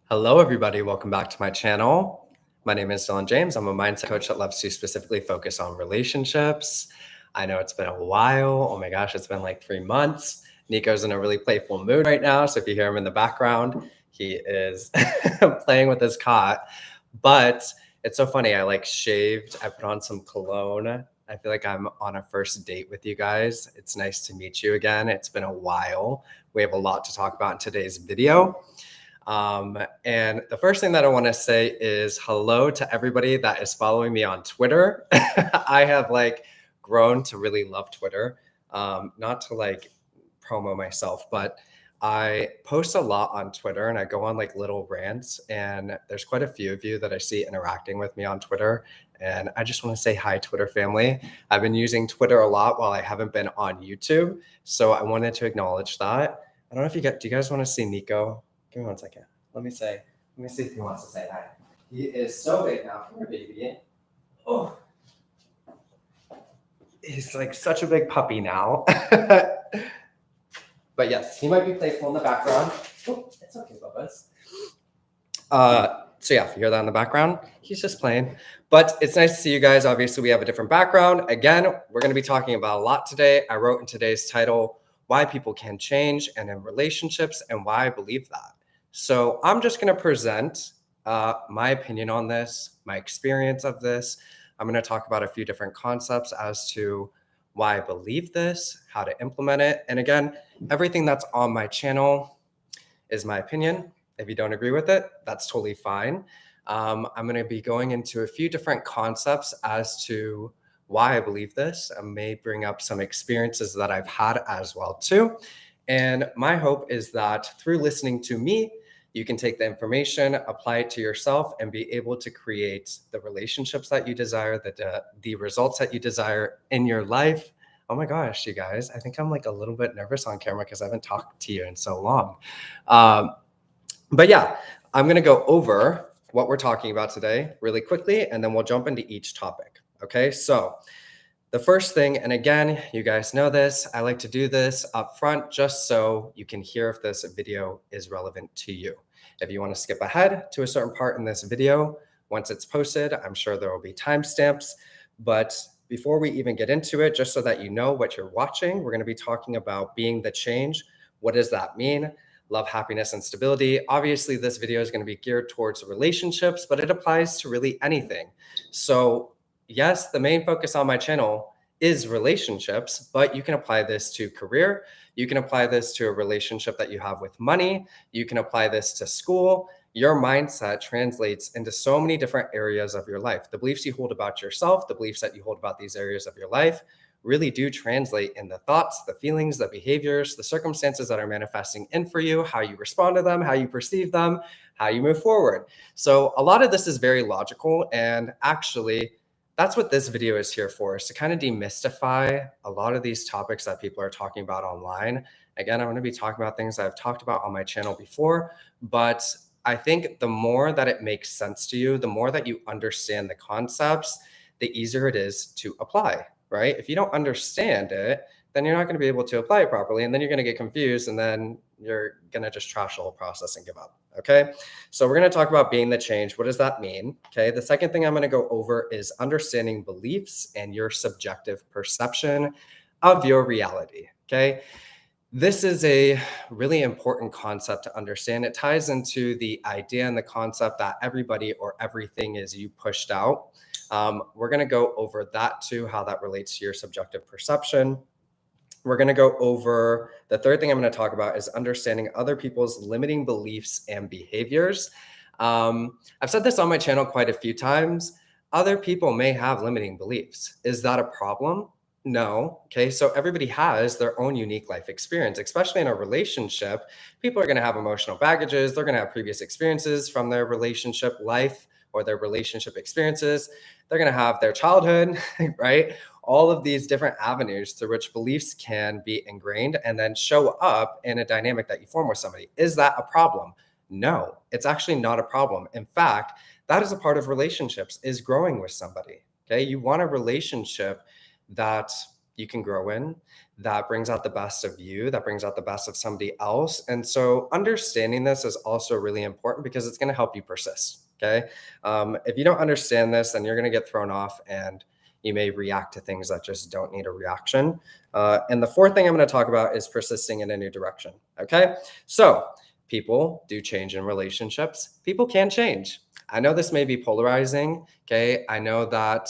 Hello, everybody. Welcome back to my channel. My name is Dylan James. I'm a mindset coach that loves to specifically focus on relationships. I know it's been a while. Oh my gosh, it's been like 3 months. Nico's in a really playful mood right now. So if you hear him in the background, he is playing with his cot. But it's so funny. I like shaved. I put on some cologne. I feel like I'm on a first date with you guys. It's nice to meet you again. It's been a while. We have a lot to talk about in today's video. And the first thing that I want to say is hello to everybody that is following me on Twitter. I have grown to really love Twitter. Not to promo myself, but I post a lot on Twitter and I go on little rants, and there's quite a few of you that I see interacting with me on Twitter. And I just want to say hi, Twitter family. I've been using Twitter a lot while I haven't been on YouTube. So I wanted to acknowledge that. I don't know if do you guys want to see Nico? Give me 1 second. Let me see if he wants to say hi. He is so big now for a baby. Oh, he's like such a big puppy now. But yes, he might be playful in the background. Oh, it's okay, Bubba's. So yeah, if you hear that in the background, he's just playing. But it's nice to see you guys. Obviously, we have a different background. Again, we're going to be talking about a lot today. I wrote in today's title, Why People Can Change and in Relationships, and why I believe that. So I'm just going to present my opinion on this, my experience of this. I'm going to talk about a few different concepts as to why I believe this, how to implement it. And again, everything that's on my channel is my opinion. If you don't agree with it, that's totally fine. I'm going to be going into a few different concepts as to why I believe this. I may bring up some experiences that I've had as well too. And my hope is that through listening to me, you can take the information, apply it to yourself, and be able to create the relationships that you desire, the results that you desire in your life. Oh my gosh, you guys, I think I'm a little bit nervous on camera because I haven't talked to you in so long. But yeah, I'm going to go over what we're talking about today really quickly, and then we'll jump into each topic. Okay, so the first thing, and again, you guys know this, I like to do this up front just so you can hear if this video is relevant to you. If you want to skip ahead to a certain part in this video, once it's posted, I'm sure there will be timestamps. But before we even get into it, just so that you know what you're watching, we're going to be talking about being the change. What does that mean? Love, happiness, and stability. Obviously, this video is going to be geared towards relationships, but it applies to really anything. So yes, the main focus on my channel is relationships, but you can apply this to career. You can apply this to a relationship that you have with money. You can apply this to school. Your mindset translates into so many different areas of your life. The beliefs you hold about yourself, the beliefs that you hold about these areas of your life really do translate in the thoughts, the feelings, the behaviors, the circumstances that are manifesting in for you, how you respond to them, how you perceive them, how you move forward. So a lot of this is very logical, and actually, that's what this video is here for, is to kind of demystify a lot of these topics that people are talking about online. Again, I'm going to be talking about things I've talked about on my channel before, but I think the more that it makes sense to you, the more that you understand the concepts, the easier it is to apply, right? If you don't understand it, then you're not going to be able to apply it properly, and then you're going to get confused, and then you're going to just trash the whole process and give up. Okay, so we're going to talk about being the change. What does that mean? Okay, the second thing I'm going to go over is understanding beliefs and your subjective perception of your reality. Okay, this is a really important concept to understand. It ties into the idea and the concept that everybody or everything is you pushed out. We're going to go over that too, how that relates to your subjective perception. We're going to go over the third thing I'm going to talk about is understanding other people's limiting beliefs and behaviors. I've said this on my channel quite a few times. Other people may have limiting beliefs. Is that a problem? No. Okay. So everybody has their own unique life experience, especially in a relationship. People are going to have emotional baggages. They're going to have previous experiences from their relationship life or their relationship experiences. They're going to have their childhood, right? All of these different avenues through which beliefs can be ingrained and then show up in a dynamic that you form with somebody. Is that a problem? No, it's actually not a problem. In fact, that is a part of relationships, is growing with somebody. Okay. You want a relationship that you can grow in, that brings out the best of you, that brings out the best of somebody else. And so understanding this is also really important because it's going to help you persist. Okay. If you don't understand this, then you're going to get thrown off and you may react to things that just don't need a reaction. And the fourth thing I'm going to talk about is persisting in a new direction. Okay. So people do change in relationships. People can change. I know this may be polarizing. Okay. I know that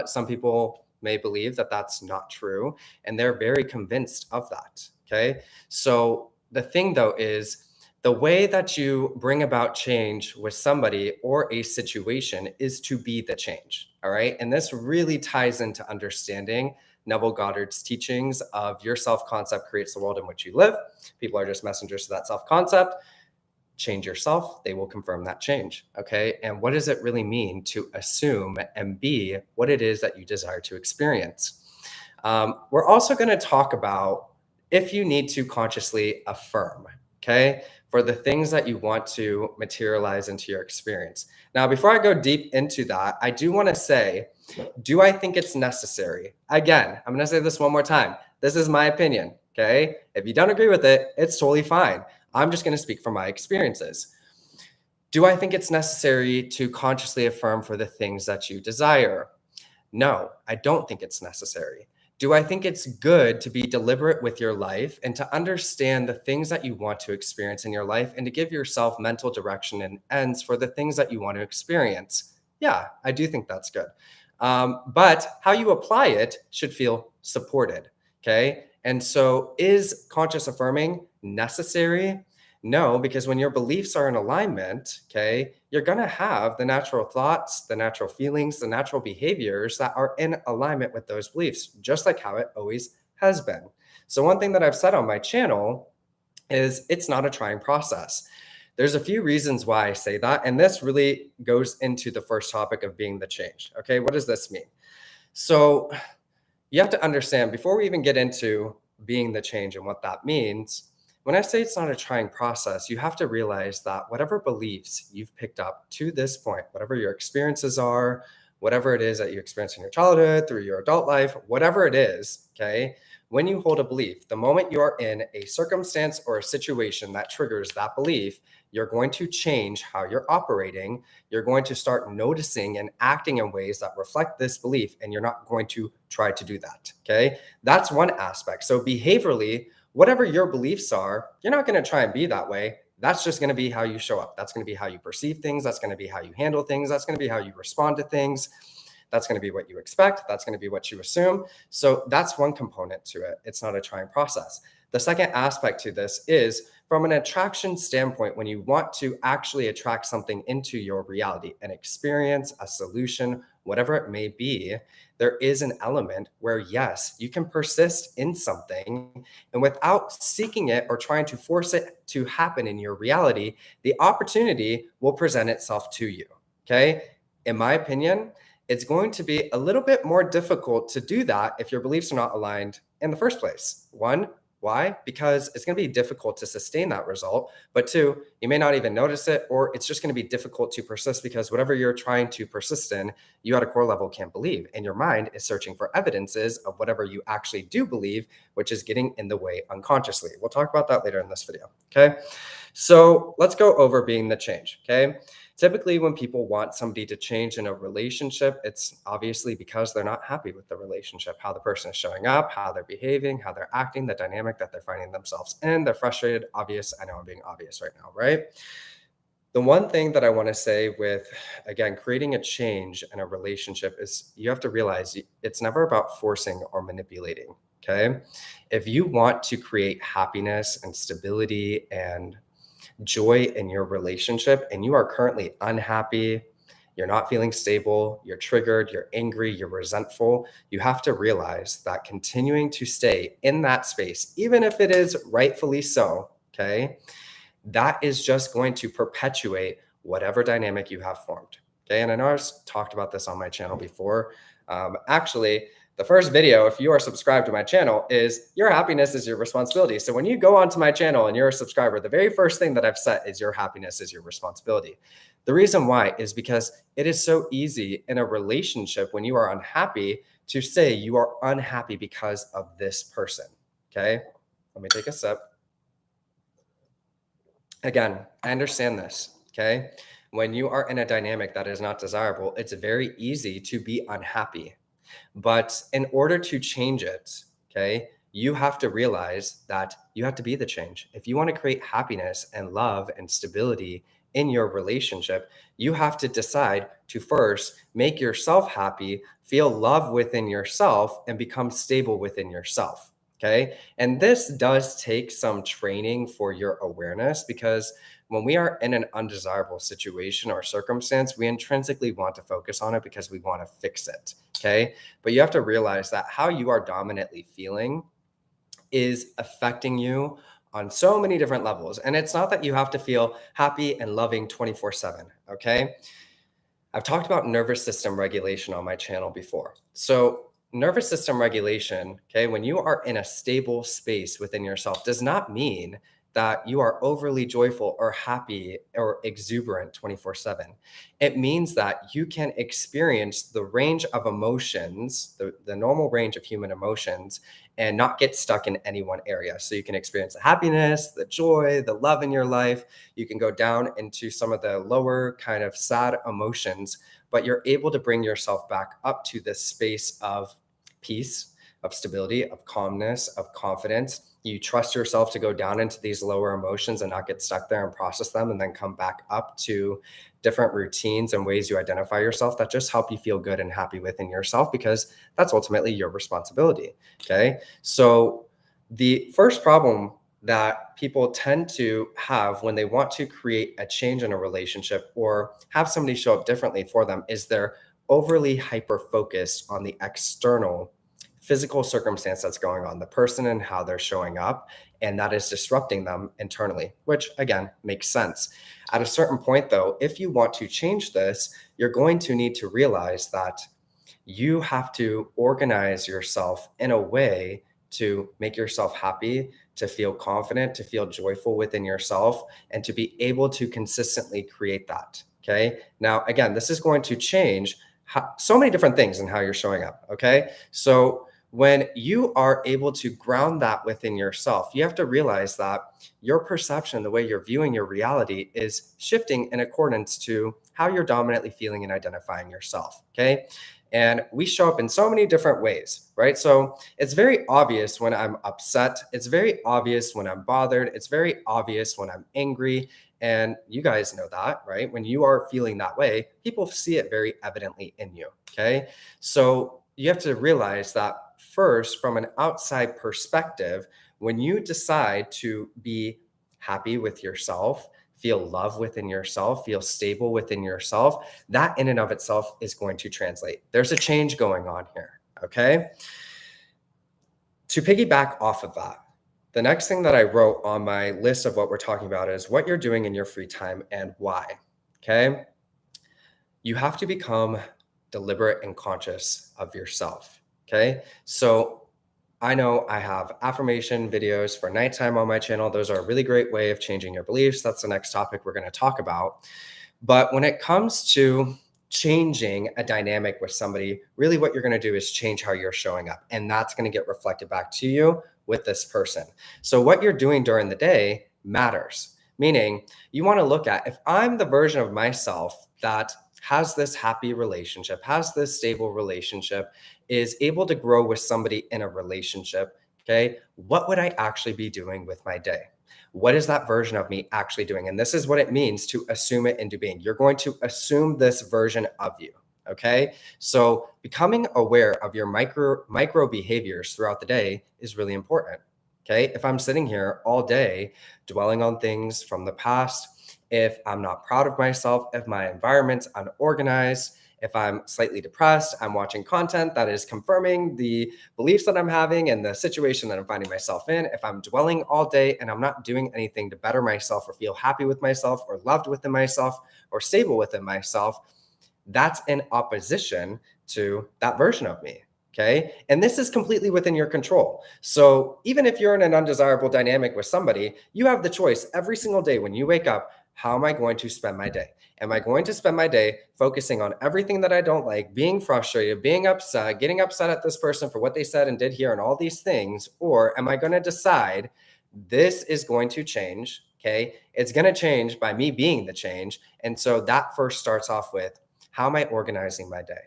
some people may believe that that's not true, and they're very convinced of that. Okay. So the thing though is the way that you bring about change with somebody or a situation is to be the change. All right. And this really ties into understanding Neville Goddard's teachings of your self concept creates the world in which you live. People are just messengers to that self concept. Change yourself, they will confirm that change. Okay. And what does it really mean to assume and be what it is that you desire to experience? We're also going to talk about if you need to consciously affirm, okay, for the things that you want to materialize into your experience. Now, before I go deep into that, I do want to say, do I think it's necessary? Again, I'm going to say this one more time. This is my opinion. Okay. If you don't agree with it, it's totally fine. I'm just going to speak from my experiences. Do I think it's necessary to consciously affirm for the things that you desire? No, I don't think it's necessary. Do I think it's good to be deliberate with your life and to understand the things that you want to experience in your life and to give yourself mental direction and ends for the things that you want to experience? Yeah, I do think that's good. But how you apply it should feel supported. Okay. And so is conscious affirming necessary? No, because when your beliefs are in alignment, okay, you're going to have the natural thoughts, the natural feelings, the natural behaviors that are in alignment with those beliefs, just like how it always has been. So one thing that I've said on my channel is it's not a trying process. There's a few reasons why I say that. And this really goes into the first topic of being the change. Okay. What does this mean? So you have to understand before we even get into being the change and what that means, when I say it's not a trying process, you have to realize that whatever beliefs you've picked up to this point, whatever your experiences are, whatever it is that you experienced in your childhood, through your adult life, whatever it is, okay, when you hold a belief, the moment you are in a circumstance or a situation that triggers that belief, you're going to change how you're operating. You're going to start noticing and acting in ways that reflect this belief, and you're not going to try to do that. Okay. That's one aspect. So behaviorally, whatever your beliefs are, you're not going to try and be that way. That's just going to be how you show up. That's going to be how you perceive things. That's going to be how you handle things. That's going to be how you respond to things. That's going to be what you expect. That's going to be what you assume. So that's one component to it. It's not a trying process. The second aspect to this is from an attraction standpoint, when you want to actually attract something into your reality, an experience, a solution, whatever it may be, there is an element where, yes, you can persist in something and without seeking it or trying to force it to happen in your reality, the opportunity will present itself to you. Okay. In my opinion, it's going to be a little bit more difficult to do that if your beliefs are not aligned in the first place. One, why? Because it's going to be difficult to sustain that result. But two, you may not even notice it, or it's just going to be difficult to persist because whatever you're trying to persist in, you at a core level can't believe. And your mind is searching for evidences of whatever you actually do believe, which is getting in the way unconsciously. We'll talk about that later in this video. Okay. So let's go over being the change. Okay. Typically, when people want somebody to change in a relationship, it's obviously because they're not happy with the relationship, how the person is showing up, how they're behaving, how they're acting, the dynamic that they're finding themselves in. They're frustrated, obvious. I know I'm being obvious right now, right? The one thing that I want to say with, again, creating a change in a relationship is you have to realize it's never about forcing or manipulating, okay? If you want to create happiness and stability and joy in your relationship and you are currently unhappy, you're not feeling stable, you're triggered, you're angry, you're resentful, you have to realize that continuing to stay in that space, even if it is rightfully so, okay, that is just going to perpetuate whatever dynamic you have formed. Okay. And I know I've talked about this on my channel before. Actually, the first video, if you are subscribed to my channel, is your happiness is your responsibility. So when you go onto my channel and you're a subscriber, the very first thing that I've set is your happiness is your responsibility. The reason why is because it is so easy in a relationship when you are unhappy to say you are unhappy because of this person. Okay. Let me take a sip. Again, I understand this. Okay. When you are in a dynamic that is not desirable, it's very easy to be unhappy. But in order to change it, okay, you have to realize that you have to be the change. If you want to create happiness and love and stability in your relationship, you have to decide to first make yourself happy, feel love within yourself, and become stable within yourself. Okay. And this does take some training for your awareness because when we are in an undesirable situation or circumstance, we intrinsically want to focus on it because we want to fix it. Okay. But you have to realize that how you are dominantly feeling is affecting you on so many different levels. And it's not that you have to feel happy and loving 24/7. Okay. I've talked about nervous system regulation on my channel before. So, nervous system regulation, okay, when you are in a stable space within yourself, does not mean that you are overly joyful or happy or exuberant 24/7. It means that you can experience the range of emotions, the normal range of human emotions, and not get stuck in any one area. So you can experience the happiness, the joy, the love in your life. You can go down into some of the lower kind of sad emotions, but you're able to bring yourself back up to this space of peace, of stability, of calmness, of confidence. You trust yourself to go down into these lower emotions and not get stuck there and process them and then come back up to different routines and ways you identify yourself that just help you feel good and happy within yourself because that's ultimately your responsibility. Okay. So the first problem that people tend to have when they want to create a change in a relationship or have somebody show up differently for them is they're overly hyper focused on the external physical circumstance that's going on, the person and how they're showing up, and that is disrupting them internally, which again makes sense. At a certain point, though, if you want to change this, you're going to need to realize that you have to organize yourself in a way to make yourself happy, to feel confident, to feel joyful within yourself, and to be able to consistently create that. Okay. Now, again, this is going to change so many different things in how you're showing up. Okay. So, when you are able to ground that within yourself, you have to realize that your perception, the way you're viewing your reality, is shifting in accordance to how you're dominantly feeling and identifying yourself. Okay. And we show up in so many different ways, right? So it's very obvious when I'm upset. It's very obvious when I'm bothered. It's very obvious when I'm angry. And you guys know that, right? When you are feeling that way, people see it very evidently in you. Okay. So you have to realize that first, from an outside perspective, when you decide to be happy with yourself, feel love within yourself, feel stable within yourself, that in and of itself is going to translate. There's a change going on here. Okay. To piggyback off of that, the next thing that I wrote on my list of what we're talking about is what you're doing in your free time and why. Okay. You have to become deliberate and conscious of yourself. Okay. So I know I have affirmation videos for nighttime on my channel. Those are a really great way of changing your beliefs. That's the next topic we're going to talk about. But when it comes to changing a dynamic with somebody, really what you're going to do is change how you're showing up. And that's going to get reflected back to you with this person. So what you're doing during the day matters, meaning you want to look at if I'm the version of myself that has this happy relationship, has this stable relationship, is able to grow with somebody in a relationship, okay, what would I actually be doing with my day? What is that version of me actually doing? And this is what it means to assume it into being. You're going to assume this version of you. Okay. So becoming aware of your micro behaviors throughout the day is really important. Okay. If I'm sitting here all day dwelling on things from the past, if I'm not proud of myself, if my environment's unorganized, if I'm slightly depressed, I'm watching content that is confirming the beliefs that I'm having and the situation that I'm finding myself in. If I'm dwelling all day and I'm not doing anything to better myself or feel happy with myself or loved within myself or stable within myself, that's in opposition to that version of me. Okay. And this is completely within your control. So even if you're in an undesirable dynamic with somebody, you have the choice every single day when you wake up. how am I going to spend my day? Am I going to spend my day focusing on everything that I don't like, being frustrated, being upset, getting upset at this person for what they said and did here and all these things? Or am I going to decide this is going to change? Okay. It's going to change by me being the change. And so that first starts off with, how am I organizing my day?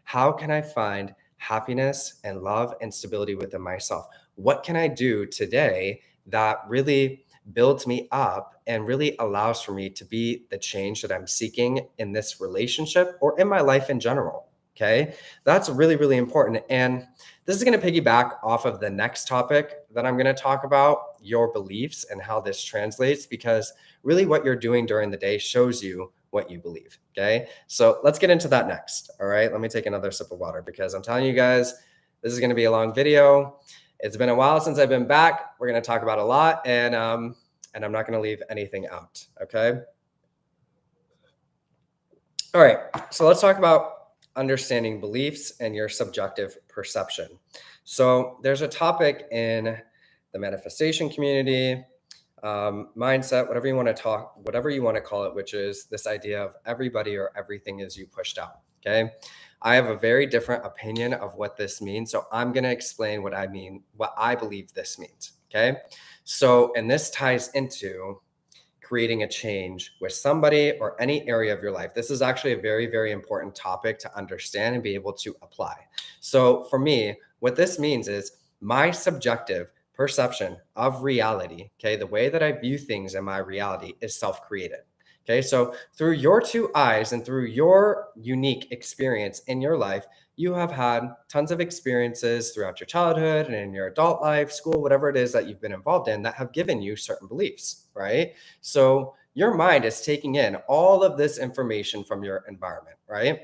How can I find happiness and love and stability within myself? What can I do today that really builds me up and really allows for me to be the change that I'm seeking in this relationship or in my life in general? Okay. That's really, really important. And this is going to piggyback off of the next topic that I'm going to talk about, your beliefs and how this translates, because really what you're doing during the day shows you what you believe. Okay. So let's get into that next. All right. Let me take another sip of water because I'm telling you guys, this is going to be a long video. It's been a while since I've been back. We're going to talk about a lot, and I'm not going to leave anything out. Okay. All right. So let's talk about understanding beliefs and your subjective perception. So there's a topic in the manifestation community, mindset, whatever you want to call it, which is this idea of everybody or everything is you pushed out. Okay. I have a very different opinion of what this means. So I'm going to explain what I believe this means. Okay. So, and this ties into creating a change with somebody or any area of your life. This is actually a very, very important topic to understand and be able to apply. So for me, what this means is my subjective perception of reality, okay, the way that I view things in my reality is self-created. Okay, so through your two eyes and through your unique experience in your life, you have had tons of experiences throughout your childhood and in your adult life, school, whatever it is that you've been involved in that have given you certain beliefs, right? So your mind is taking in all of this information from your environment, right?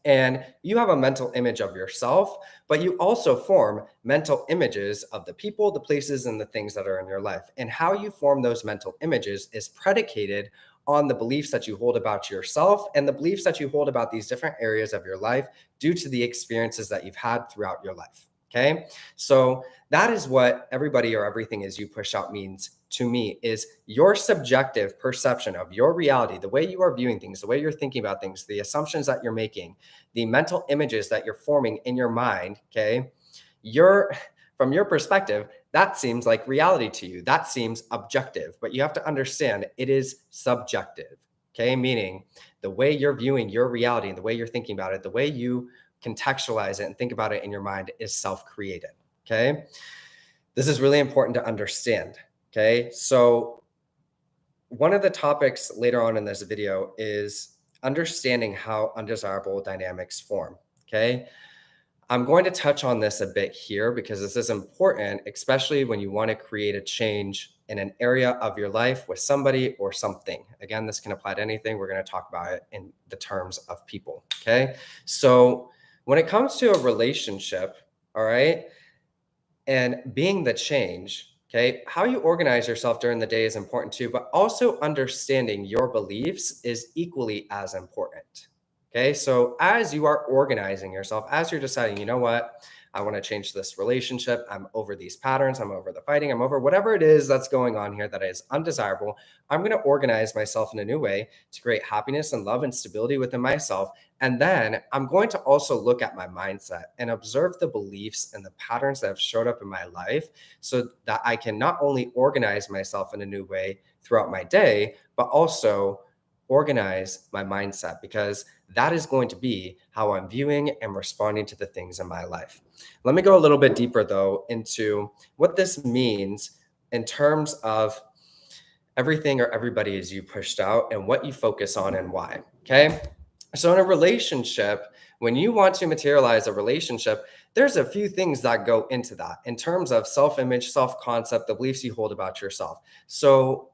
And you have a mental image of yourself, but you also form mental images of the people, the places, and the things that are in your life. And how you form those mental images is predicated on the beliefs that you hold about yourself and the beliefs that you hold about these different areas of your life due to the experiences that you've had throughout your life. Okay. So that is what everybody or everything is you push out means to me, is your subjective perception of your reality, the way you are viewing things, the way you're thinking about things, the assumptions that you're making, the mental images that you're forming in your mind. Okay. From your perspective, that seems like reality to you. That seems objective, but you have to understand it is subjective. Okay. Meaning the way you're viewing your reality and the way you're thinking about it, the way you contextualize it and think about it in your mind is self-created. Okay. This is really important to understand. Okay. So one of the topics later on in this video is understanding how undesirable dynamics form. Okay. I'm going to touch on this a bit here because this is important, especially when you want to create a change in an area of your life with somebody or something. Again, this can apply to anything. We're going to talk about it in the terms of people. Okay. So when it comes to a relationship, all right, and being the change, okay, how you organize yourself during the day is important too, but also understanding your beliefs is equally as important. Okay, so as you are organizing yourself, as you're deciding, you know what, I want to change this relationship, I'm over these patterns, I'm over the fighting, I'm over whatever it is that's going on here that is undesirable, I'm going to organize myself in a new way to create happiness and love and stability within myself. And then I'm going to also look at my mindset and observe the beliefs and the patterns that have showed up in my life so that I can not only organize myself in a new way throughout my day, but also organize my mindset, because that is going to be how I'm viewing and responding to the things in my life. Let me go a little bit deeper though into what this means in terms of everything or everybody is you pushed out and what you focus on and why. Okay. So in a relationship, when you want to materialize a relationship, there's a few things that go into that in terms of self-image, self-concept, the beliefs you hold about yourself. So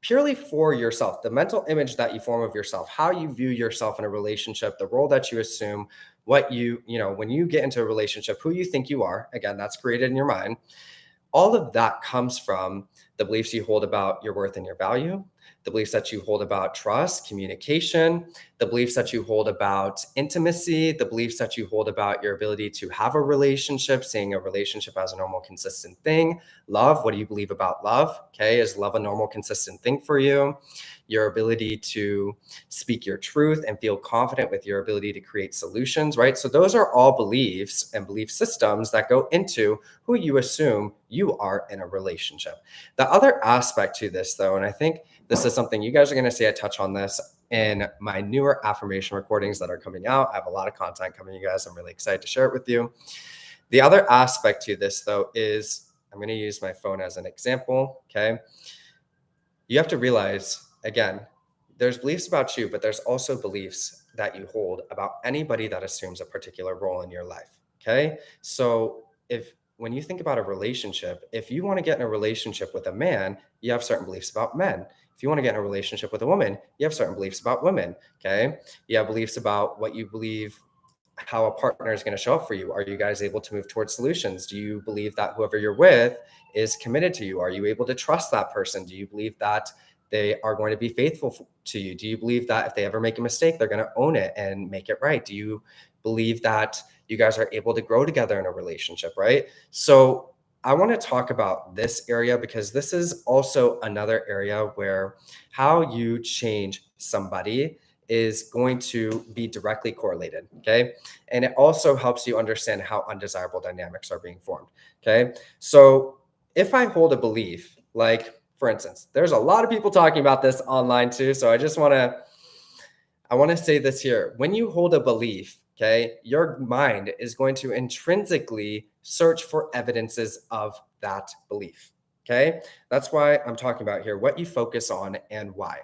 purely for yourself, the mental image that you form of yourself, how you view yourself in a relationship, the role that you assume, what when you get into a relationship, who you think you are, again, that's created in your mind. All of that comes from the beliefs you hold about your worth and your value, the beliefs that you hold about trust, communication, the beliefs that you hold about intimacy, the beliefs that you hold about your ability to have a relationship, seeing a relationship as a normal, consistent thing. Love, what do you believe about love? Okay, is love a normal, consistent thing for you? Your ability to speak your truth and feel confident with your ability to create solutions, right? So those are all beliefs and belief systems that go into who you assume you are in a relationship. The other aspect to this, though, and I think this is something you guys are going to see I touch on this in my newer affirmation recordings that are coming out. I have a lot of content coming, you guys. I'm really excited to share it with you. The other aspect to this, though, is I'm going to use my phone as an example. Okay. You have to realize, again, there's beliefs about you, but there's also beliefs that you hold about anybody that assumes a particular role in your life. Okay. So when you think about a relationship, if you want to get in a relationship with a man, you have certain beliefs about men. If you want to get in a relationship with a woman, you have certain beliefs about women. Okay. You have beliefs about what you believe, how a partner is going to show up for you. Are you guys able to move towards solutions? Do you believe that whoever you're with is committed to you? Are you able to trust that person? Do you believe that they are going to be faithful to you? Do you believe that if they ever make a mistake, they're going to own it and make it right? Do you believe that you guys are able to grow together in a relationship, right? So I want to talk about this area because this is also another area where how you change somebody is going to be directly correlated, okay? And it also helps you understand how undesirable dynamics are being formed, okay? So if I hold a belief, like for instance, there's a lot of people talking about this online too, so I want to say this here. When you hold a belief, okay, your mind is going to intrinsically search for evidences of that belief, okay? That's why I'm talking about here what you focus on and why.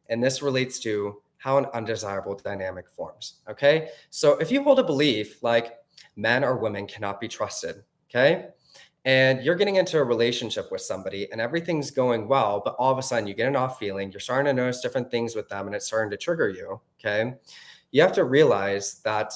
And this relates to how an undesirable dynamic forms. Okay. So if you hold a belief like men or women cannot be trusted, okay, and you're getting into a relationship with somebody and everything's going well, but all of a sudden you get an off feeling, you're starting to notice different things with them and it's starting to trigger you. Okay. You have to realize that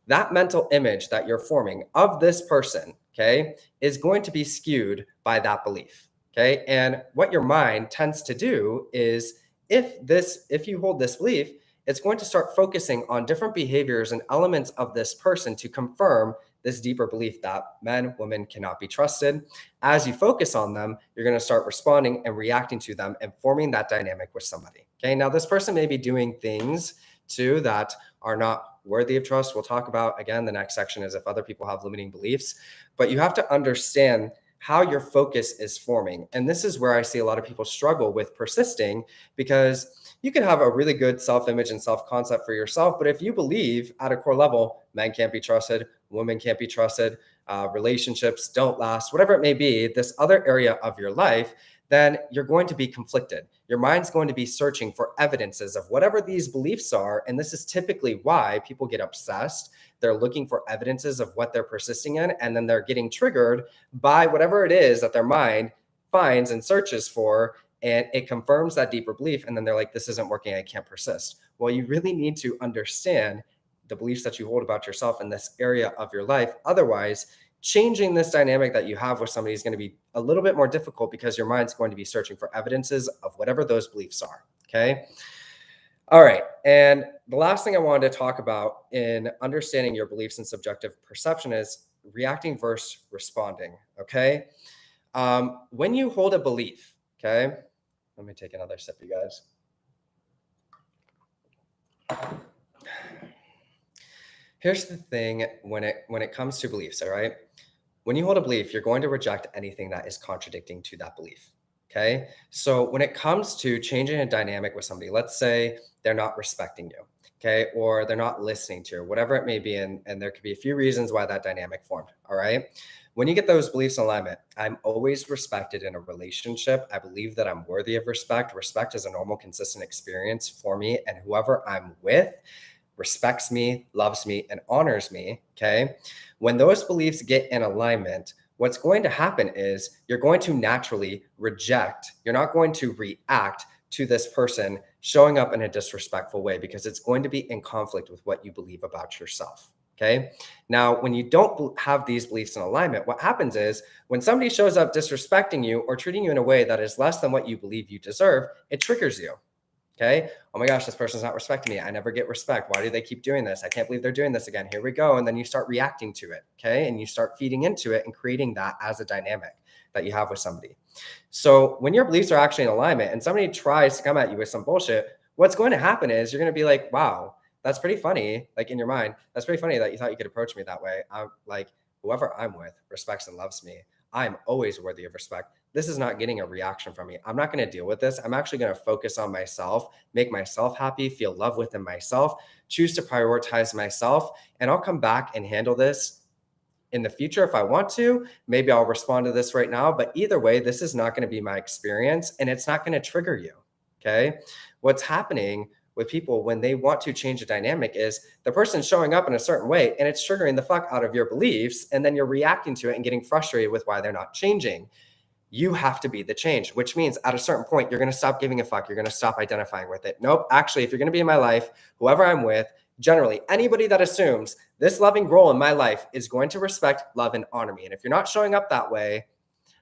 that mental image that you're forming of this person, okay, is going to be skewed by that belief. Okay. And what your mind tends to do is if you hold this belief, it's going to start focusing on different behaviors and elements of this person to confirm this deeper belief that men, women cannot be trusted. As you focus on them, you're going to start responding and reacting to them and forming that dynamic with somebody. Okay. Now, this person may be doing things too that are not worthy of trust. We'll talk about, again, the next section is if other people have limiting beliefs, but you have to understand how your focus is forming. And this is where I see a lot of people struggle with persisting, because you can have a really good self-image and self-concept for yourself, but if you believe at a core level, men can't be trusted, women can't be trusted, relationships don't last, whatever it may be, this other area of your life, then you're going to be conflicted. Your mind's going to be searching for evidences of whatever these beliefs are. And this is typically why people get obsessed. They're looking for evidences of what they're persisting in, and then they're getting triggered by whatever it is that their mind finds and searches for, and it confirms that deeper belief. And then they're like, this isn't working, I can't persist. Well, you really need to understand the beliefs that you hold about yourself in this area of your life. Otherwise, changing this dynamic that you have with somebody is going to be a little bit more difficult because your mind's going to be searching for evidences of whatever those beliefs are. Okay. All right. And the last thing I wanted to talk about in understanding your beliefs and subjective perception is reacting versus responding. Okay. When you hold a belief, okay, let me take another sip, you guys. Here's the thing when it comes to beliefs, all right? When you hold a belief, you're going to reject anything that is contradicting to that belief. Okay. So when it comes to changing a dynamic with somebody, let's say they're not respecting you, okay, or they're not listening to you, whatever it may be, and there could be a few reasons why that dynamic formed. All right. When you get those beliefs in alignment, I'm always respected in a relationship. I believe that I'm worthy of respect. Respect is a normal, consistent experience for me, and whoever I'm with respects me, loves me, and honors me. Okay. When those beliefs get in alignment, what's going to happen is you're going to naturally reject, you're not going to react to this person showing up in a disrespectful way because it's going to be in conflict with what you believe about yourself. Okay. Now, when you don't have these beliefs in alignment, what happens is when somebody shows up disrespecting you or treating you in a way that is less than what you believe you deserve, it triggers you. Okay. Oh my gosh, this person's not respecting me. I never get respect. Why do they keep doing this? I can't believe they're doing this again. Here we go. And then you start reacting to it. Okay. And you start feeding into it and creating that as a dynamic that you have with somebody. So when your beliefs are actually in alignment and somebody tries to come at you with some bullshit, what's going to happen is you're going to be like, wow, that's pretty funny. Like in your mind, that's pretty funny that you thought you could approach me that way. I'm like, whoever I'm with respects and loves me. I'm always worthy of respect. This is not getting a reaction from me. I'm not going to deal with this. I'm actually going to focus on myself, make myself happy, feel love within myself, choose to prioritize myself, and I'll come back and handle this in the future if I want to. Maybe I'll respond to this right now, but either way, this is not going to be my experience and it's not going to trigger you. Okay. What's happening with people when they want to change a dynamic is the person's showing up in a certain way and it's triggering the fuck out of your beliefs. And then you're reacting to it and getting frustrated with why they're not changing. You have to be the change, which means at a certain point, you're going to stop giving a fuck. You're going to stop identifying with it. Nope. Actually, if you're going to be in my life, whoever I'm with, generally, anybody that assumes this loving role in my life is going to respect, love, and honor me. And if you're not showing up that way,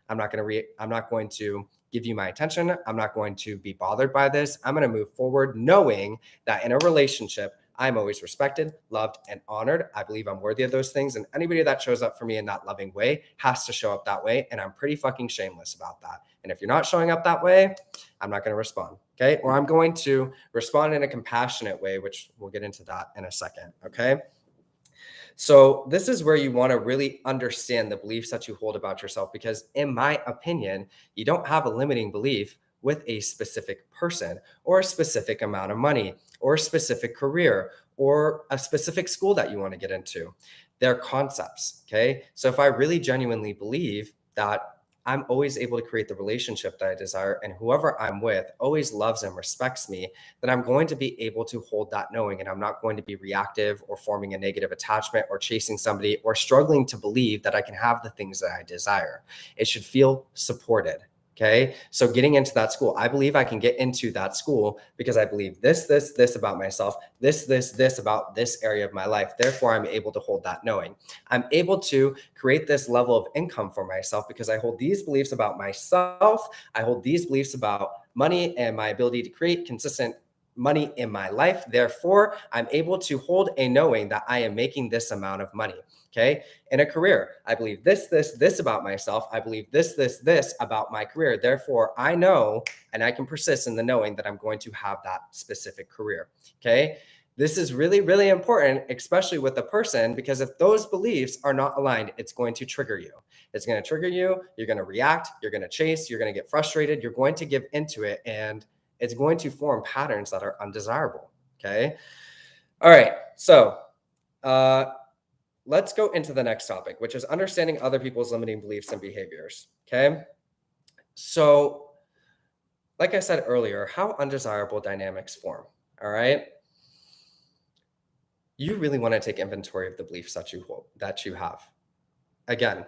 I'm not going to give you my attention. I'm not going to be bothered by this. I'm going to move forward knowing that in a relationship, I'm always respected, loved, and honored. I believe I'm worthy of those things. And anybody that shows up for me in that loving way has to show up that way. And I'm pretty fucking shameless about that. And if you're not showing up that way, I'm not going to respond. Okay. Or I'm going to respond in a compassionate way, which we'll get into that in a second. Okay. So this is where you want to really understand the beliefs that you hold about yourself, because in my opinion, you don't have a limiting belief with a specific person or a specific amount of money or a specific career or a specific school that you want to get into. They're concepts. Okay. So if I really genuinely believe that I'm always able to create the relationship that I desire and whoever I'm with always loves and respects me, then I'm going to be able to hold that knowing, and I'm not going to be reactive or forming a negative attachment or chasing somebody or struggling to believe that I can have the things that I desire. It should feel supported. Okay. So getting into that school, I believe I can get into that school because I believe this about myself, this about this area of my life. Therefore, I'm able to hold that knowing. I'm able to create this level of income for myself because I hold these beliefs about myself. I hold these beliefs about money and my ability to create consistent money in my life. Therefore, I'm able to hold a knowing that I am making this amount of money. Okay. In a career, I believe this about myself. I believe this about my career. Therefore, I know and I can persist in the knowing that I'm going to have that specific career. Okay. This is really, really important, especially with a person, because if those beliefs are not aligned, it's going to trigger you. It's going to trigger you. You're going to react. You're going to chase. You're going to get frustrated. You're going to give into it. And it's going to form patterns that are undesirable. Okay. All right. So, let's go into the next topic, which is understanding other people's limiting beliefs and behaviors. Okay. So, like I said earlier, how undesirable dynamics form. All right. You really want to take inventory of the beliefs that you hold, that you have. Again,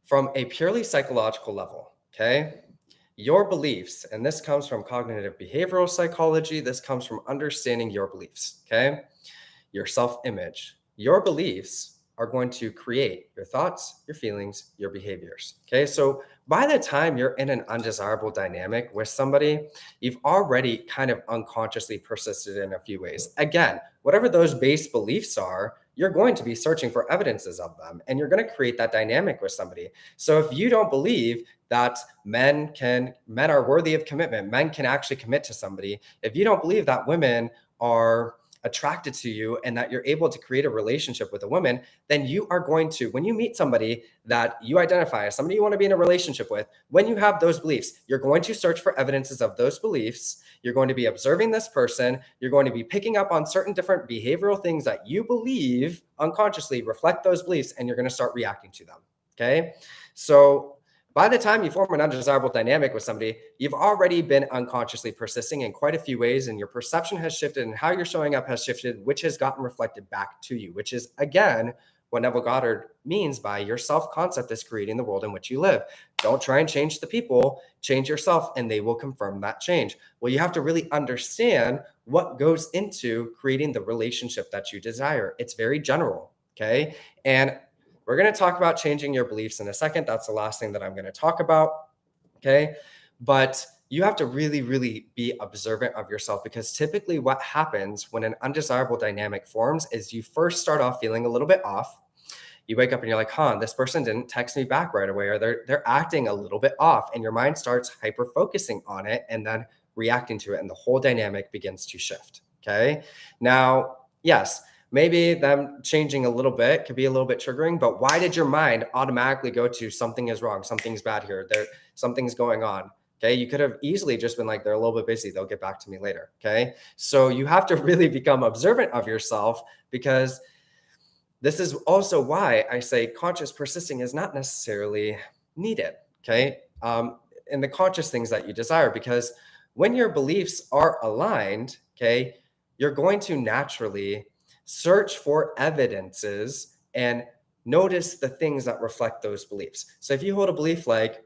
from a purely psychological level. Okay. Your beliefs, and this comes from cognitive behavioral psychology, this comes from understanding your beliefs. Okay. Your self-image. Your beliefs are going to create your thoughts, your feelings, your behaviors. Okay. So by the time you're in an undesirable dynamic with somebody, you've already kind of unconsciously persisted in a few ways. Again, whatever those base beliefs are, you're going to be searching for evidences of them and you're going to create that dynamic with somebody. So if you don't believe that men are worthy of commitment, men can actually commit to somebody, if you don't believe that women are attracted to you and that you're able to create a relationship with a woman, then you are going to, when you meet somebody that you identify as somebody you want to be in a relationship with, when you have those beliefs, you're going to search for evidences of those beliefs. You're going to be observing this person. You're going to be picking up on certain different behavioral things that you believe unconsciously reflect those beliefs, and you're going to start reacting to them. Okay. So by the time you form an undesirable dynamic with somebody, you've already been unconsciously persisting in quite a few ways, and your perception has shifted and how you're showing up has shifted, which has gotten reflected back to you, which is, again, what Neville Goddard means by your self-concept is creating the world in which you live. Don't try and change the people, change yourself, and they will confirm that change. Well, you have to really understand what goes into creating the relationship that you desire. It's very general. Okay. And we're going to talk about changing your beliefs in a second. That's the last thing that I'm going to talk about. Okay. But you have to really, really be observant of yourself, because typically what happens when an undesirable dynamic forms is you first start off feeling a little bit off. You wake up and you're like, this person didn't text me back right away, or they're acting a little bit off. And your mind starts hyper focusing on it and then reacting to it. And the whole dynamic begins to shift. Okay. Now, yes, maybe them changing a little bit could be a little bit triggering, but why did your mind automatically go to something is wrong? Something's bad here. Something's going on. Okay. You could have easily just been like, they're a little bit busy. They'll get back to me later. Okay. So you have to really become observant of yourself, because this is also why I say conscious persisting is not necessarily needed. Okay. In the conscious things that you desire, because when your beliefs are aligned, okay, you're going to naturally search for evidences and notice the things that reflect those beliefs. So if you hold a belief like,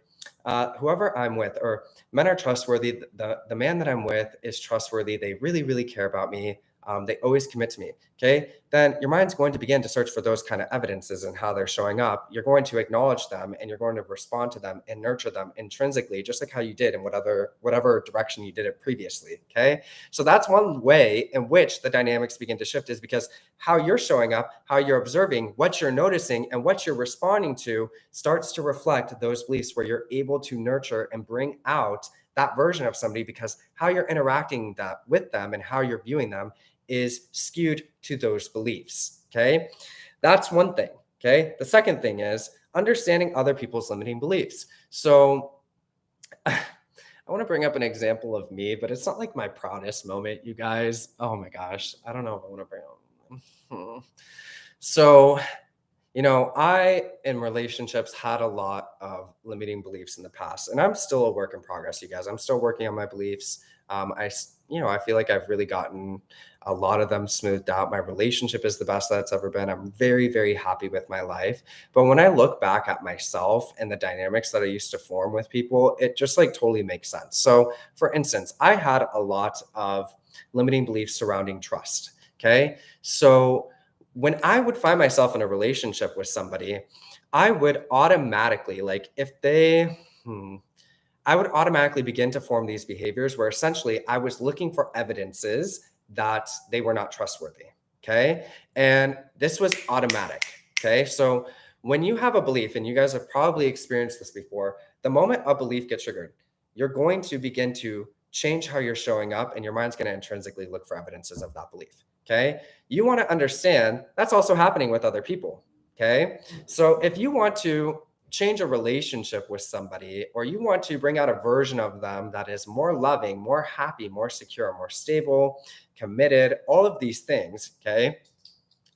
whoever I'm with, or men are trustworthy, the man that I'm with is trustworthy, they really, really care about me, they always commit to me, okay, then your mind's going to begin to search for those kind of evidences and how they're showing up. You're going to acknowledge them and you're going to respond to them and nurture them intrinsically, just like how you did in whatever direction you did it previously, okay? So that's one way in which the dynamics begin to shift, is because how you're showing up, how you're observing, what you're noticing, and what you're responding to starts to reflect those beliefs, where you're able to nurture and bring out that version of somebody, because how you're interacting with them and how you're viewing them is skewed to those beliefs. Okay. That's one thing. Okay. The second thing is understanding other people's limiting beliefs. So I want to bring up an example of me, but it's not like my proudest moment, you guys. Oh my gosh. I don't know if I want to bring up. So, I, in relationships, had a lot of limiting beliefs in the past, and I'm still a work in progress, you guys. I'm still working on my beliefs. I feel like I've really gotten a lot of them smoothed out. My relationship is the best that it's ever been. I'm very, very happy with my life. But when I look back at myself and the dynamics that I used to form with people, it just like totally makes sense. So for instance, I had a lot of limiting beliefs surrounding trust. Okay. So when I would find myself in a relationship with somebody, I would automatically, I would automatically begin to form these behaviors where essentially I was looking for evidences that they were not trustworthy. Okay. And this was automatic. Okay. So when you have a belief, and you guys have probably experienced this before, the moment a belief gets triggered, you're going to begin to change how you're showing up, and your mind's going to intrinsically look for evidences of that belief. Okay. You want to understand that's also happening with other people. Okay. So if you want to change a relationship with somebody, or you want to bring out a version of them that is more loving, more happy, more secure, more stable, committed, all of these things, okay?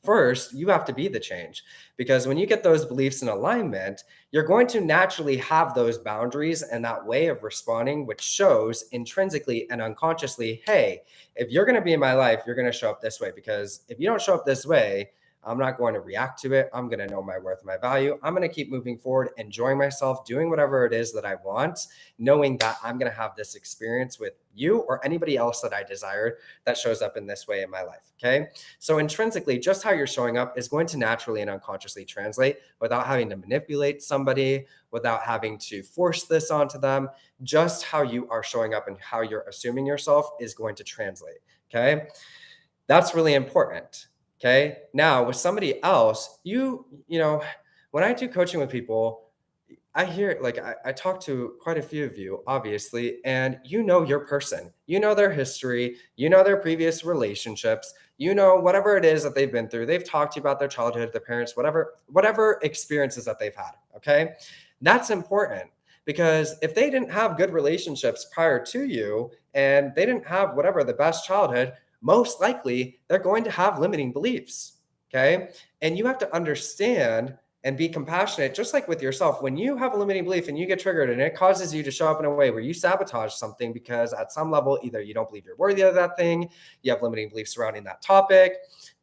First, you have to be the change, because when you get those beliefs in alignment, you're going to naturally have those boundaries and that way of responding, which shows intrinsically and unconsciously, hey, if you're going to be in my life, you're going to show up this way, because if you don't show up this way, I'm not going to react to it. I'm going to know my worth, my value. I'm going to keep moving forward, enjoying myself, doing whatever it is that I want, knowing that I'm going to have this experience with you or anybody else that I desire that shows up in this way in my life. Okay. So intrinsically, just how you're showing up is going to naturally and unconsciously translate without having to manipulate somebody, without having to force this onto them. Just how you are showing up and how you're assuming yourself is going to translate. Okay. That's really important. Okay. Now with somebody else, when I do coaching with people, I hear, I talk to quite a few of you, obviously, and your person, their history, their previous relationships, whatever it is that they've been through. They've talked to you about their childhood, their parents, whatever experiences that they've had. Okay. That's important, because if they didn't have good relationships prior to you, and they didn't have whatever the best childhood, most likely they're going to have limiting beliefs. Okay. And you have to understand and be compassionate, just like with yourself. When you have a limiting belief and you get triggered and it causes you to show up in a way where you sabotage something, because at some level, either you don't believe you're worthy of that thing, you have limiting beliefs surrounding that topic,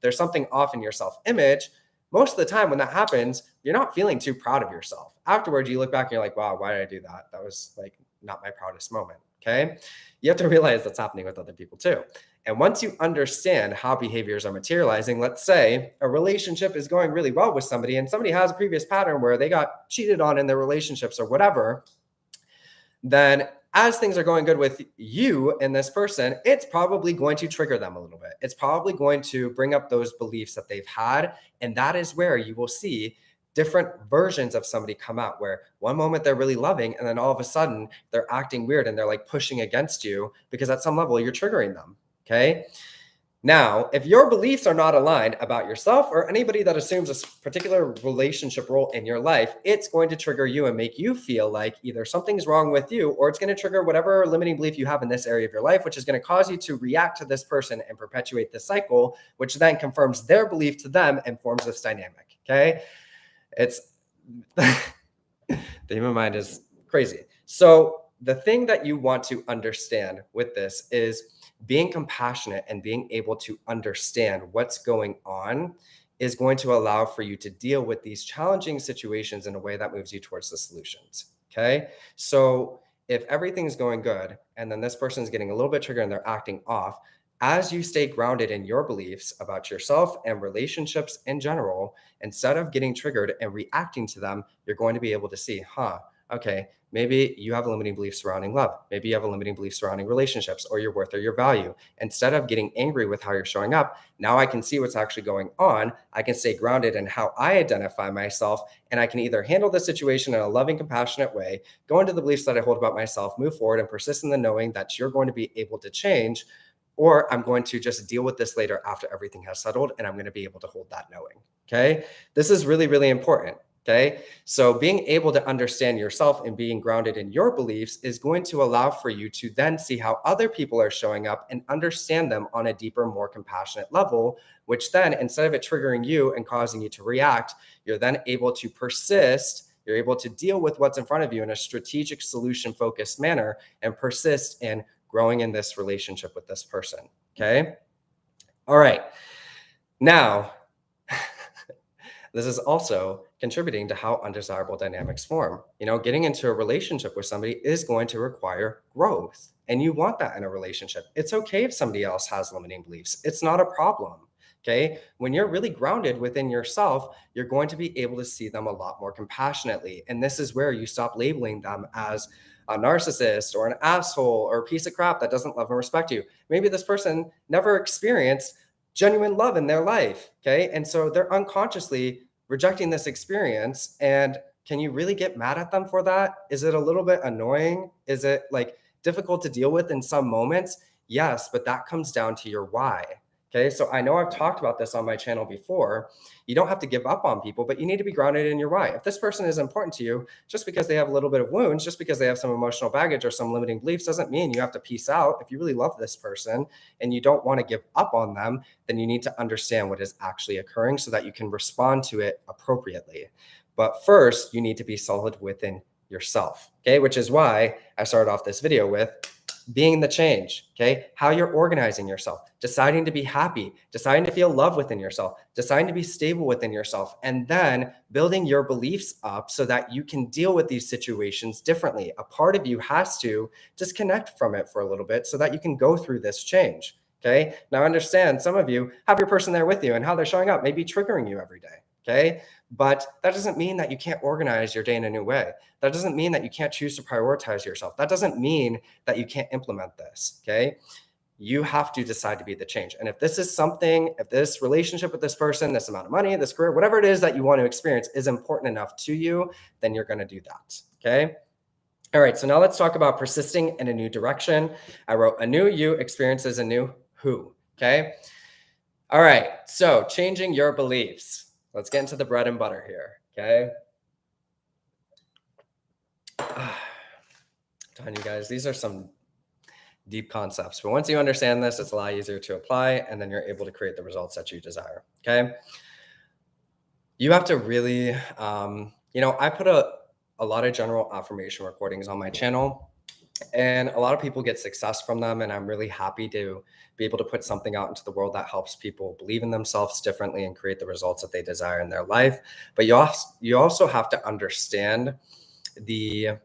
there's something off in your self-image. Most of the time when that happens, you're not feeling too proud of yourself. Afterwards, you look back and you're like, wow, why did I do that? That was like not my proudest moment. Okay. You have to realize that's happening with other people too. And once you understand how behaviors are materializing, let's say a relationship is going really well with somebody and somebody has a previous pattern where they got cheated on in their relationships or whatever, then as things are going good with you and this person, it's probably going to trigger them a little bit. It's probably going to bring up those beliefs that they've had. And that is where you will see different versions of somebody come out, where one moment they're really loving and then all of a sudden they're acting weird and they're like pushing against you because at some level you're triggering them. Okay. Now, if your beliefs are not aligned about yourself or anybody that assumes a particular relationship role in your life, it's going to trigger you and make you feel like either something's wrong with you or it's going to trigger whatever limiting belief you have in this area of your life, which is going to cause you to react to this person and perpetuate this cycle, which then confirms their belief to them and forms this dynamic. Okay. It's the human mind is crazy. So the thing that you want to understand with this is being compassionate and being able to understand what's going on is going to allow for you to deal with these challenging situations in a way that moves you towards the solutions. Okay. So if everything's going good and then this person's getting a little bit triggered and they're acting off, as you stay grounded in your beliefs about yourself and relationships in general, instead of getting triggered and reacting to them, you're going to be able to see, okay, maybe you have a limiting belief surrounding love. Maybe you have a limiting belief surrounding relationships or your worth or your value. Instead of getting angry with how you're showing up, now I can see what's actually going on. I can stay grounded in how I identify myself, and I can either handle the situation in a loving, compassionate way, go into the beliefs that I hold about myself, move forward, and persist in the knowing that you're going to be able to change, or I'm going to just deal with this later after everything has settled, and I'm going to be able to hold that knowing. Okay. This is really, really important. Okay. So being able to understand yourself and being grounded in your beliefs is going to allow for you to then see how other people are showing up and understand them on a deeper, more compassionate level, which then instead of it triggering you and causing you to react, you're then able to persist. You're able to deal with what's in front of you in a strategic, solution focused manner and persist in growing in this relationship with this person. Okay. All right. Now, this is also contributing to how undesirable dynamics form. Getting into a relationship with somebody is going to require growth, and you want that in a relationship. It's okay if somebody else has limiting beliefs. It's not a problem. Okay. When you're really grounded within yourself, you're going to be able to see them a lot more compassionately. And this is where you stop labeling them as a narcissist or an asshole or a piece of crap that doesn't love and respect you. Maybe this person never experienced genuine love in their life. Okay. And so they're unconsciously rejecting this experience. And can you really get mad at them for that? Is it a little bit annoying? Is it like difficult to deal with in some moments? Yes, but that comes down to your why. Okay. So I know I've talked about this on my channel before. You don't have to give up on people, but you need to be grounded in your why. If this person is important to you, just because they have a little bit of wounds, just because they have some emotional baggage or some limiting beliefs doesn't mean you have to peace out. If you really love this person and you don't want to give up on them, then you need to understand what is actually occurring so that you can respond to it appropriately. But first, you need to be solid within yourself. Okay. Which is why I started off this video with being the change. Okay. How you're organizing yourself, deciding to be happy, deciding to feel love within yourself, deciding to be stable within yourself, and then building your beliefs up so that you can deal with these situations differently. A part of you has to disconnect from it for a little bit so that you can go through this change. Okay. Now understand, some of you have your person there with you, and how they're showing up may be triggering you every day. Okay. But that doesn't mean that you can't organize your day in a new way. That doesn't mean that you can't choose to prioritize yourself. That doesn't mean that you can't implement this. Okay. You have to decide to be the change. And if this is something, if this relationship with this person, this amount of money, this career, whatever it is that you want to experience is important enough to you, then you're going to do that. Okay. All right. So now let's talk about persisting in a new direction. I wrote a new you experiences a new who. Okay. All right. So changing your beliefs. Let's get into the bread and butter here. Okay. Telling you guys, these are some deep concepts, but once you understand this, it's a lot easier to apply, and then you're able to create the results that you desire. Okay. You have to really, I put a lot of general affirmation recordings on my channel, and a lot of people get success from them. And I'm really happy to be able to put something out into the world that helps people believe in themselves differently and create the results that they desire in their life. But you also have to understand the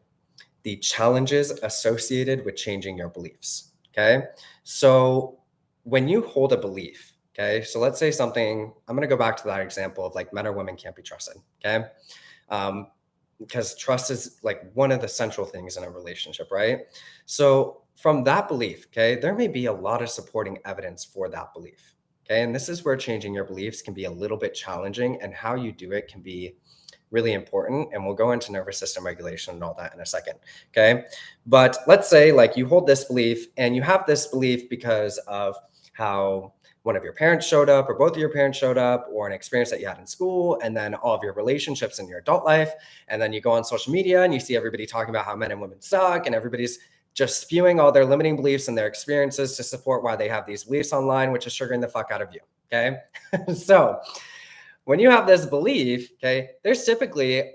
the challenges associated with changing your beliefs. Okay. So when you hold a belief, okay, so let's say something, I'm going to go back to that example of like men or women can't be trusted. Okay. Um, because trust is like one of the central things in a relationship, right? So from that belief, okay, there may be a lot of supporting evidence for that belief. Okay. And this is where changing your beliefs can be a little bit challenging, and how you do it can be really important. And we'll go into nervous system regulation and all that in a second. Okay. But let's say like you hold this belief, and you have this belief because of how one of your parents showed up, or both of your parents showed up, or an experience that you had in school, and then all of your relationships in your adult life. And then you go on social media and you see everybody talking about how men and women suck, and everybody's just spewing all their limiting beliefs and their experiences to support why they have these beliefs online, which is sugaring the fuck out of you. Okay. So when you have this belief, okay, there's typically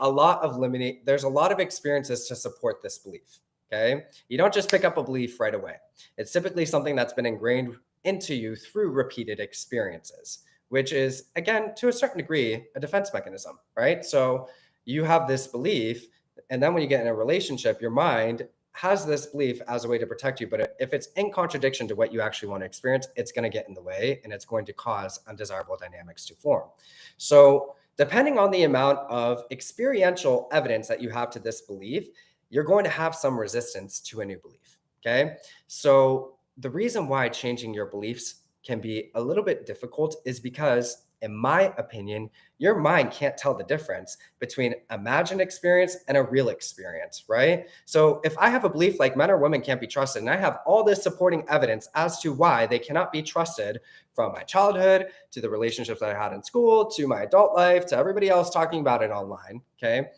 there's a lot of experiences to support this belief. Okay. You don't just pick up a belief right away. It's typically something that's been ingrained into you through repeated experiences, which is, again, to a certain degree, a defense mechanism, right? So you have this belief, and then when you get in a relationship, your mind has this belief as a way to protect you. But if it's in contradiction to what you actually want to experience, it's going to get in the way, and it's going to cause undesirable dynamics to form. So depending on the amount of experiential evidence that you have to this belief, you're going to have some resistance to a new belief. Okay. So the reason why changing your beliefs can be a little bit difficult is because, in my opinion, your mind can't tell the difference between imagined experience and a real experience, right? So if I have a belief like men or women can't be trusted, and I have all this supporting evidence as to why they cannot be trusted, from my childhood to the relationships that I had in school to my adult life to everybody else talking about it online, okay?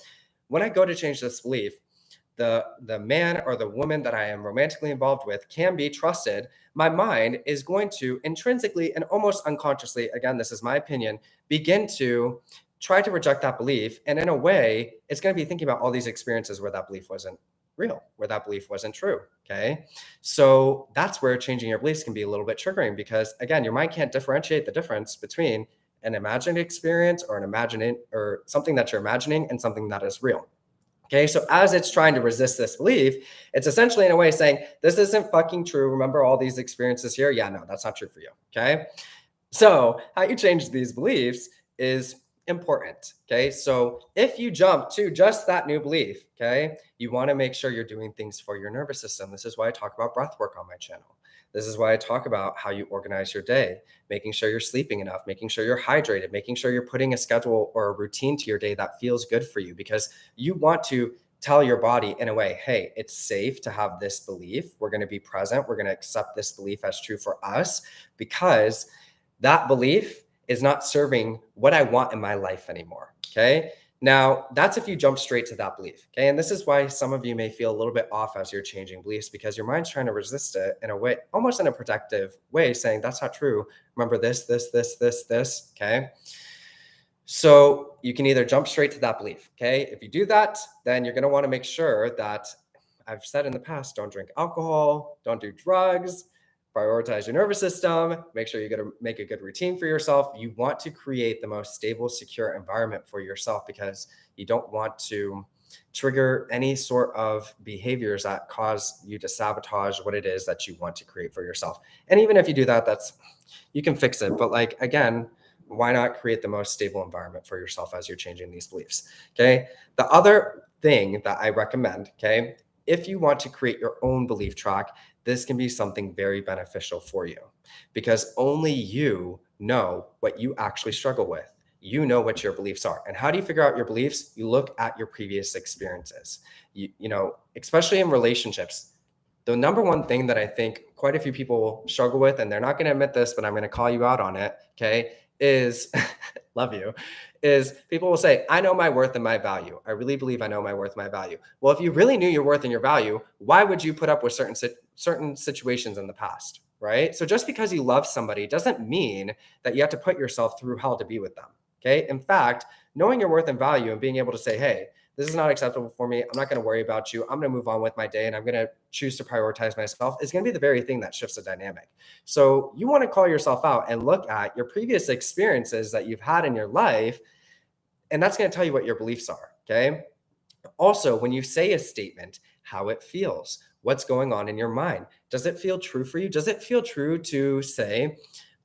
When I go to change this belief, the man or the woman that I am romantically involved with can be trusted, my mind is going to intrinsically and almost unconsciously, again, this is my opinion, begin to try to reject that belief. And in a way, it's going to be thinking about all these experiences where that belief wasn't real, where that belief wasn't true. Okay. So that's where changing your beliefs can be a little bit triggering, because again, your mind can't differentiate the difference between an imagined experience or or something that you're imagining and something that is real. Okay, so as it's trying to resist this belief, it's essentially in a way saying, this isn't fucking true. Remember all these experiences here? Yeah, no, that's not true for you. Okay. So how you change these beliefs is important. Okay. So if you jump to just that new belief, okay, you want to make sure you're doing things for your nervous system. This is why I talk about breath work on my channel. This is why I talk about how you organize your day, making sure you're sleeping enough, making sure you're hydrated, making sure you're putting a schedule or a routine to your day that feels good for you, because you want to tell your body in a way, hey, it's safe to have this belief. We're going to be present. We're going to accept this belief as true for us, because that belief is not serving what I want in my life anymore. Okay. Now, that's if you jump straight to that belief. Okay. And this is why some of you may feel a little bit off as you're changing beliefs, because your mind's trying to resist it in a way, almost in a protective way, saying, that's not true. Remember this, this, this, this, this. Okay. So you can either jump straight to that belief. Okay. If you do that, then you're going to want to make sure that, I've said in the past, don't drink alcohol, don't do drugs, prioritize your nervous system, make sure you got to make a good routine for yourself. You want to create the most stable, secure environment for yourself, because you don't want to trigger any sort of behaviors that cause you to sabotage what it is that you want to create for yourself. And even if you do that, you can fix it. But like, again, why not create the most stable environment for yourself as you're changing these beliefs? Okay. The other thing that I recommend, okay, if you want to create your own belief track, this can be something very beneficial for you, because only you know what you actually struggle with. You know what your beliefs are. And how do you figure out your beliefs? You look at your previous experiences. You know, especially in relationships, the number one thing that I think quite a few people struggle with, and they're not going to admit this, but I'm going to call you out on it, okay, is love you, is people will say, I know my worth and my value. I really believe I know my worth and my value. Well, if you really knew your worth and your value, why would you put up with certain situations in the past, right? So just because you love somebody doesn't mean that you have to put yourself through hell to be with them, okay? In fact, knowing your worth and value and being able to say, hey, this is not acceptable for me. I'm not going to worry about you. I'm going to move on with my day, and I'm going to choose to prioritize myself, is going to be the very thing that shifts the dynamic. So you want to call yourself out and look at your previous experiences that you've had in your life, and that's going to tell you what your beliefs are. Okay. Also, when you say a statement, how it feels, what's going on in your mind. Does it feel true for you? Does it feel true to say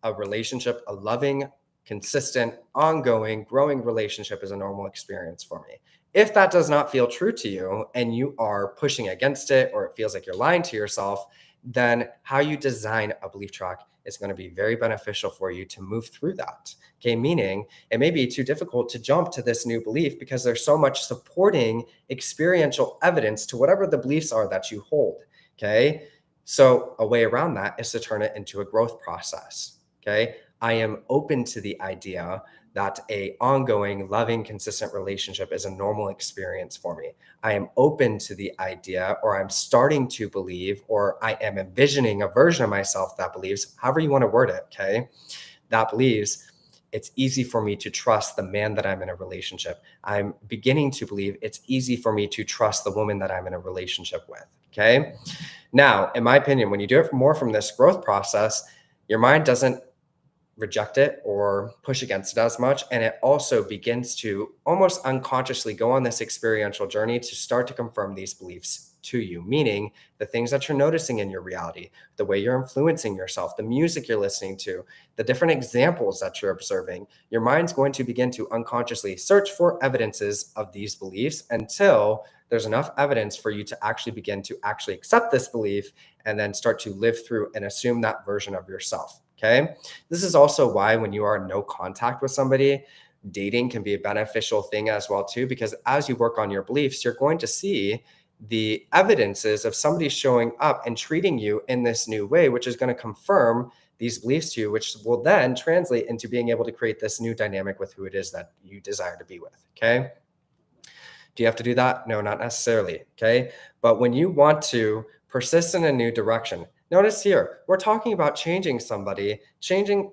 a relationship, a loving, consistent, ongoing, growing relationship is a normal experience for me? If that does not feel true to you and you are pushing against it, or it feels like you're lying to yourself, then how you design a belief track is going to be very beneficial for you to move through that. Okay, meaning it may be too difficult to jump to this new belief because there's so much supporting experiential evidence to whatever the beliefs are that you hold. Okay, so a way around that is to turn it into a growth process. Okay, I am open to the idea that a ongoing, loving, consistent relationship is a normal experience for me. I am open to the idea, or I'm starting to believe, or I am envisioning a version of myself that believes, however you want to word it, okay, that believes it's easy for me to trust the man that I'm in a relationship. I'm beginning to believe it's easy for me to trust the woman that I'm in a relationship with, okay? Now, in my opinion, when you do it more from this growth process, your mind doesn't reject it or push against it as much. And it also begins to almost unconsciously go on this experiential journey to start to confirm these beliefs to you, meaning the things that you're noticing in your reality, the way you're influencing yourself, the music you're listening to, the different examples that you're observing. Your mind's going to begin to unconsciously search for evidences of these beliefs until there's enough evidence for you to actually begin to actually accept this belief and then start to live through and assume that version of yourself. Okay. This is also why when you are in no contact with somebody, dating can be a beneficial thing as well too, because as you work on your beliefs, you're going to see the evidences of somebody showing up and treating you in this new way, which is going to confirm these beliefs to you, which will then translate into being able to create this new dynamic with who it is that you desire to be with. Okay. Do you have to do that? No, not necessarily. Okay. But when you want to persist in a new direction, notice here, we're talking about changing somebody, changing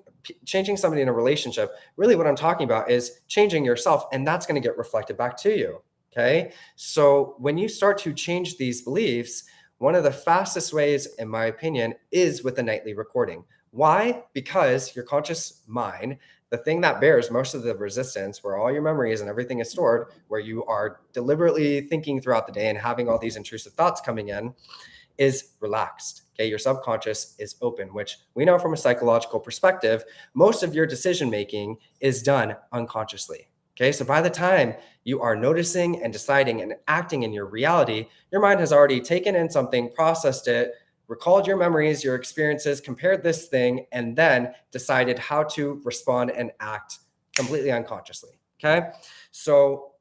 somebody in a relationship. Really, what I'm talking about is changing yourself, and that's going to get reflected back to you. Okay. So when you start to change these beliefs, one of the fastest ways, in my opinion, is with a nightly recording. Why? Because your conscious mind, the thing that bears most of the resistance, where all your memories and everything is stored, where you are deliberately thinking throughout the day and having all these intrusive thoughts coming in, is relaxed. Okay, your subconscious is open, which we know from a psychological perspective, most of your decision making is done unconsciously. Okay, so by the time you are noticing and deciding and acting in your reality, your mind has already taken in something, processed it, recalled your memories, your experiences, compared this thing, and then decided how to respond and act completely unconsciously. Okay, so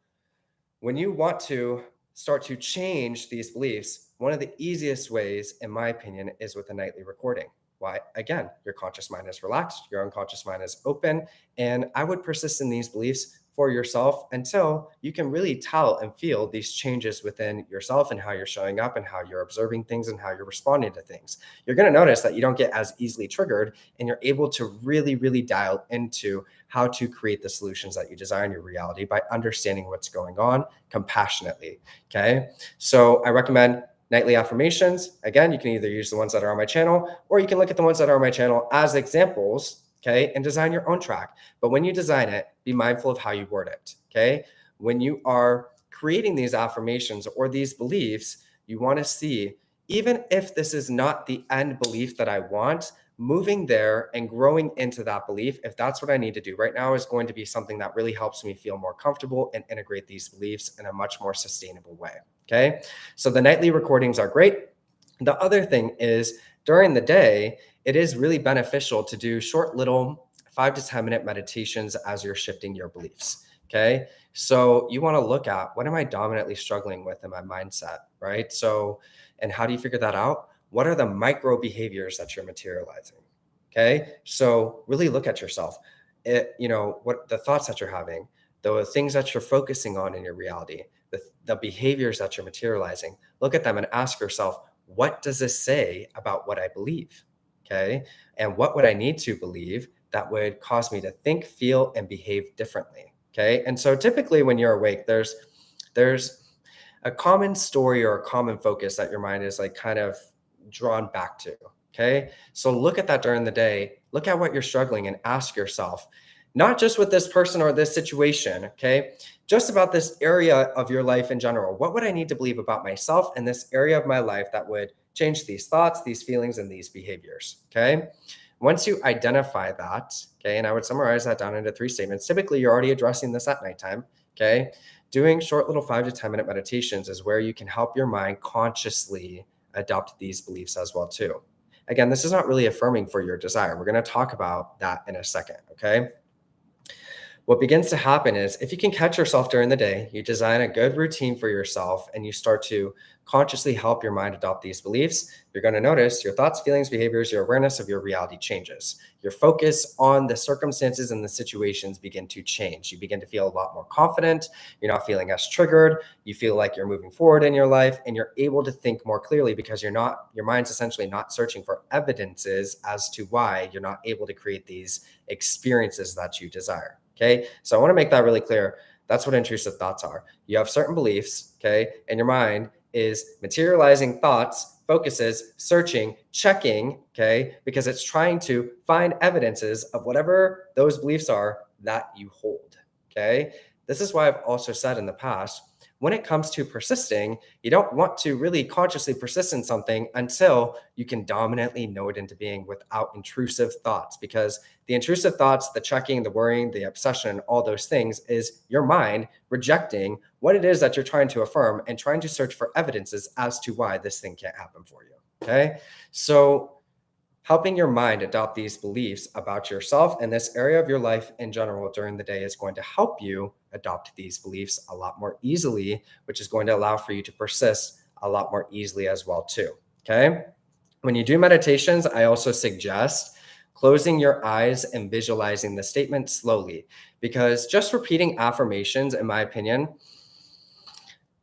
when you want to start to change these beliefs, one of the easiest ways, in my opinion, is with a nightly recording. Why? Again, your conscious mind is relaxed, your unconscious mind is open, and I would persist in these beliefs for yourself until you can really tell and feel these changes within yourself and how you're showing up and how you're observing things and how you're responding to things. You're going to notice that you don't get as easily triggered, and you're able to really, really dial into how to create the solutions that you desire in your reality by understanding what's going on compassionately. Okay. So I recommend nightly affirmations. Again, you can either use the ones that are on my channel, or you can look at the ones that are on my channel as examples. Okay. And design your own track. But when you design it, be mindful of how you word it. Okay. When you are creating these affirmations or these beliefs, you want to see, even if this is not the end belief that I want, moving there and growing into that belief, if that's what I need to do right now, is going to be something that really helps me feel more comfortable and integrate these beliefs in a much more sustainable way. Okay. So the nightly recordings are great. The other thing is, during the day, it is really beneficial to do short little 5 to 10 minute meditations as you're shifting your beliefs. Okay. So you want to look at, what am I dominantly struggling with in my mindset? Right. So, and how do you figure that out? What are the micro behaviors that you're materializing? Okay. So really look at yourself. What the thoughts that you're having, the things that you're focusing on in your reality, the behaviors that you're materializing. Look at them and ask yourself, what does this say about what I believe? Okay. And what would I need to believe that would cause me to think, feel, and behave differently? Okay. And so typically when you're awake, there's a common story or a common focus that your mind is like kind of drawn back to. Okay. So look at that during the day, look at what you're struggling and ask yourself, not just with this person or this situation. Okay. just about this area of your life in general. What would I need to believe about myself and this area of my life that would change these thoughts, these feelings, and these behaviors? Okay. Once you identify that, okay, and I would summarize that down into 3 statements. Typically, you're already addressing this at nighttime. Okay. Doing short little 5 to 10 minute meditations is where you can help your mind consciously adopt these beliefs as well, too. Again, this is not really affirming for your desire. We're going to talk about that in a second. Okay. What begins to happen is if you can catch yourself during the day, you design a good routine for yourself, and you start to consciously help your mind adopt these beliefs, you're going to notice your thoughts, feelings, behaviors, your awareness of your reality changes. Your focus on the circumstances and the situations begin to change. You begin to feel a lot more confident. You're not feeling as triggered. You feel like you're moving forward in your life, and you're able to think more clearly because your mind's essentially not searching for evidences as to why you're not able to create these experiences that you desire. Okay. So I want to make that really clear. That's what intrusive thoughts are. You have certain beliefs, okay, and your mind is materializing thoughts, focuses, searching, checking, okay, because it's trying to find evidences of whatever those beliefs are that you hold. Okay. This is why I've also said in the past, when it comes to persisting, you don't want to really consciously persist in something until you can dominantly know it into being without intrusive thoughts. Because the intrusive thoughts, the checking, the worrying, the obsession, all those things is your mind rejecting what it is that you're trying to affirm and trying to search for evidences as to why this thing can't happen for you. Okay. So helping your mind adopt these beliefs about yourself and this area of your life in general during the day is going to help you adopt these beliefs a lot more easily, which is going to allow for you to persist a lot more easily as well, too. Okay. When you do meditations, I also suggest closing your eyes and visualizing the statement slowly, because just repeating affirmations, in my opinion,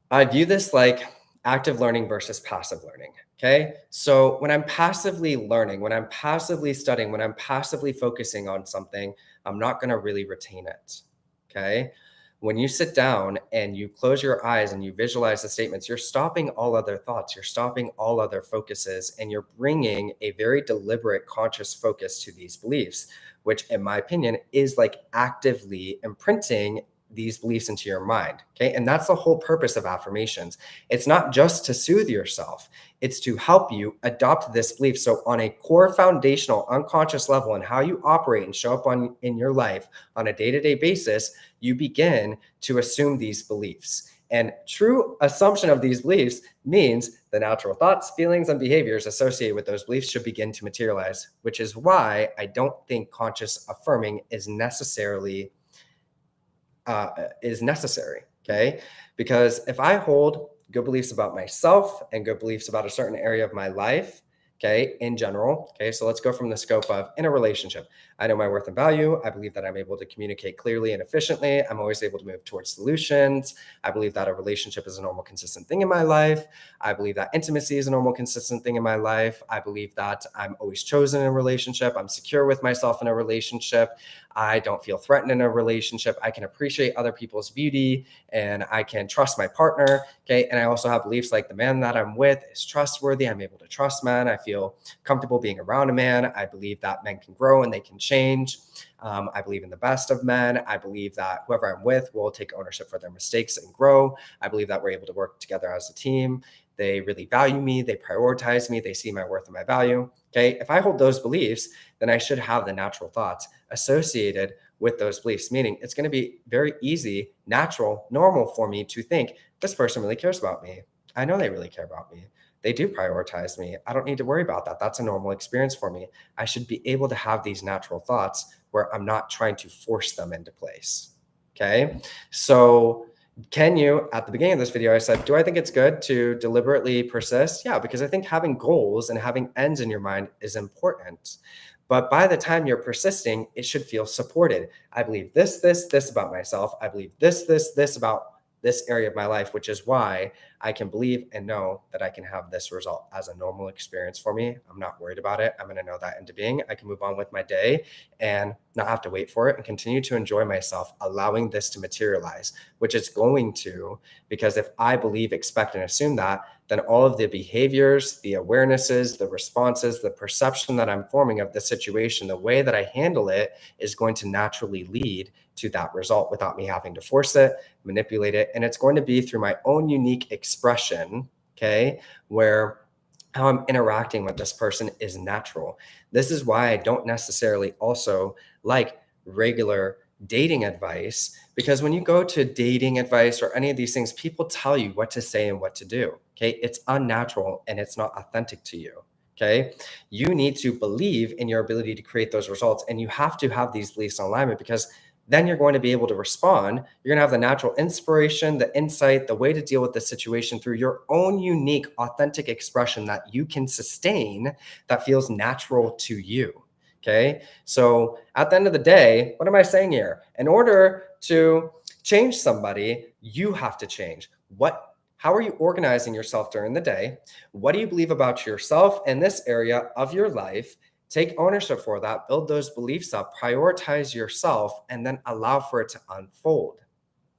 I view this like active learning versus passive learning. Okay. So when I'm passively learning, when I'm passively studying, when I'm passively focusing on something, I'm not going to really retain it. Okay. When you sit down and you close your eyes and you visualize the statements, you're stopping all other thoughts, you're stopping all other focuses, and you're bringing a very deliberate, conscious focus to these beliefs, which, in my opinion, is like actively imprinting these beliefs into your mind. Okay. And that's the whole purpose of affirmations. It's not just to soothe yourself, it's to help you adopt this belief. So, on a core foundational unconscious level and how you operate and show up in your life on a day-to-day basis, you begin to assume these beliefs. And true assumption of these beliefs means the natural thoughts, feelings, and behaviors associated with those beliefs should begin to materialize, which is why I don't think conscious affirming is necessary. Okay. Because if I hold good beliefs about myself and good beliefs about a certain area of my life, okay, in general, okay, so let's go from the scope of in a relationship. I know my worth and value. I believe that I'm able to communicate clearly and efficiently. I'm always able to move towards solutions. I believe that a relationship is a normal, consistent thing in my life. I believe that intimacy is a normal, consistent thing in my life. I believe that I'm always chosen in a relationship. I'm secure with myself in a relationship. I don't feel threatened in a relationship. I can appreciate other people's beauty and I can trust my partner. Okay. And I also have beliefs like the man that I'm with is trustworthy. I'm able to trust men. I feel comfortable being around a man. I believe that men can grow and they can change. I believe in the best of men. I believe that whoever I'm with will take ownership for their mistakes and grow. I believe that we're able to work together as a team. They really value me. They prioritize me. They see my worth and my value. Okay. If I hold those beliefs, then I should have the natural thoughts associated with those beliefs, meaning it's going to be very easy, natural, normal for me to think this person really cares about me. I know they really care about me. They do prioritize me. I don't need to worry about that. That's a normal experience for me. I should be able to have these natural thoughts where I'm not trying to force them into place. Okay. So can you, at the beginning of this video, I said, do I think it's good to deliberately persist? Yeah, because I think having goals and having ends in your mind is important. But by the time you're persisting, it should feel supported. I believe this about myself. I believe this about this area of my life, which is why I can believe and know that I can have this result as a normal experience for me. I'm not worried about it. I'm going to know that into being. I can move on with my day and not have to wait for it and continue to enjoy myself, allowing this to materialize, which it's going to, because if I believe, expect, and assume that, then all of the behaviors, the awarenesses, the responses, the perception that I'm forming of the situation, the way that I handle it is going to naturally lead to that result without me having to force it, manipulate it. And it's going to be through my own unique expression, okay, where how I'm interacting with this person is natural. This is why I don't necessarily also like regular dating advice, because when you go to dating advice or any of these things, people tell you what to say and what to do. Okay. It's unnatural and it's not authentic to you. Okay. You need to believe in your ability to create those results. And you have to have these beliefs in alignment, because then you're going to be able to respond. You're going to have the natural inspiration, the insight, the way to deal with the situation through your own unique, authentic expression that you can sustain, that feels natural to you. Okay. So at the end of the day, what am I saying here? In order to change somebody, you have to change. How are you organizing yourself during the day? What do you believe about yourself in this area of your life? Take ownership for that, build those beliefs up, prioritize yourself, and then allow for it to unfold.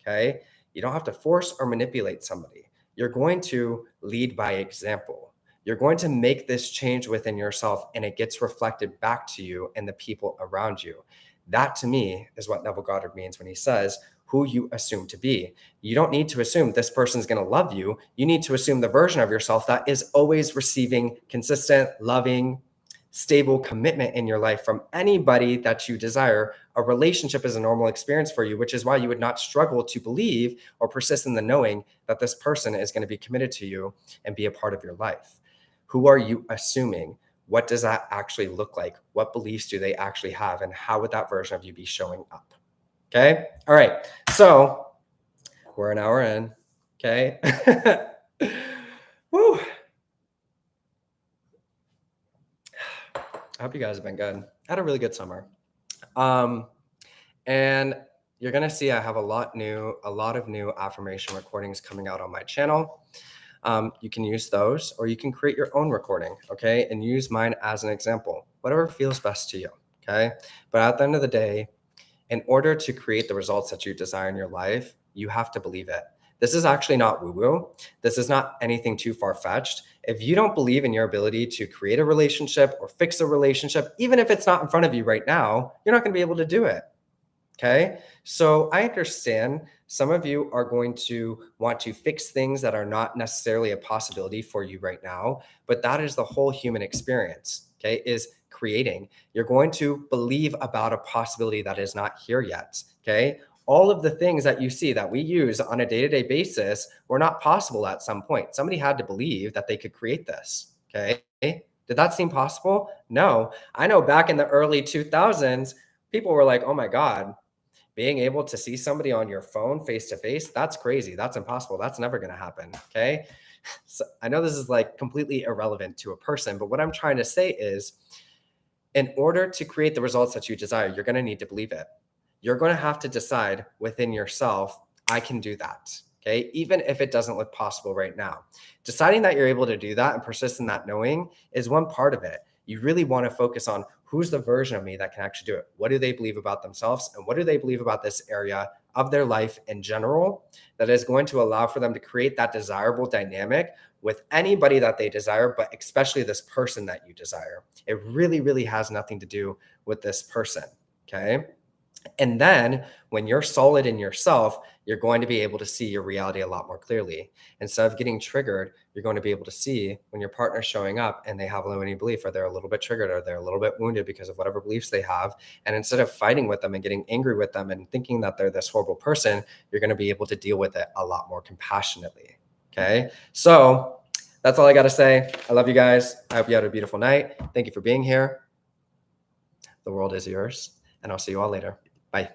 Okay. You don't have to force or manipulate somebody. You're going to lead by example. You're going to make this change within yourself, and it gets reflected back to you and the people around you. That to me is what Neville Goddard means when he says, who you assume to be. You don't need to assume this person's going to love you. You need to assume the version of yourself that is always receiving consistent, loving, stable commitment in your life from anybody that you desire. A relationship is a normal experience for you, which is why you would not struggle to believe or persist in the knowing that this person is going to be committed to you and be a part of your life. Who are you assuming? What does that actually look like? What beliefs do they actually have? And how would that version of you be showing up? Okay. All right. So we're an hour in. Okay. Woo. I hope you guys have been good. I had a really good summer. And you're going to see I have a lot of new affirmation recordings coming out on my channel. You can use those, or you can create your own recording, okay? And use mine as an example, whatever feels best to you, okay? But at the end of the day, in order to create the results that you desire in your life, you have to believe it. This is actually not woo-woo. This is not anything too far-fetched. If you don't believe in your ability to create a relationship or fix a relationship, even if it's not in front of you right now, you're not going to be able to do it. Okay. So I understand some of you are going to want to fix things that are not necessarily a possibility for you right now, but that is the whole human experience. Okay. Is creating. You're going to believe about a possibility that is not here yet. Okay. All of the things that you see that we use on a day-to-day basis were not possible at some point. Somebody had to believe that they could create this. Okay. Did that seem possible? No. I know back in the early 2000s, people were like, oh my God, being able to see somebody on your phone face to face, that's crazy. That's impossible. That's never going to happen. Okay. So I know this is like completely irrelevant to a person, but what I'm trying to say is, in order to create the results that you desire, you're going to need to believe it. You're going to have to decide within yourself, I can do that. Okay. Even if it doesn't look possible right now, deciding that you're able to do that and persist in that knowing is one part of it. You really want to focus on who's the version of me that can actually do it. What do they believe about themselves? And what do they believe about this area of their life in general that is going to allow for them to create that desirable dynamic with anybody that they desire, but especially this person that you desire. It really, really has nothing to do with this person. Okay. And then when you're solid in yourself, you're going to be able to see your reality a lot more clearly. Instead of getting triggered, you're going to be able to see when your partner's showing up and they have a limiting belief, or they're a little bit triggered, or they're a little bit wounded because of whatever beliefs they have. And instead of fighting with them and getting angry with them and thinking that they're this horrible person, you're going to be able to deal with it a lot more compassionately. Okay. So that's all I got to say. I love you guys. I hope you had a beautiful night. Thank you for being here. The world is yours, and I'll see you all later. Bye.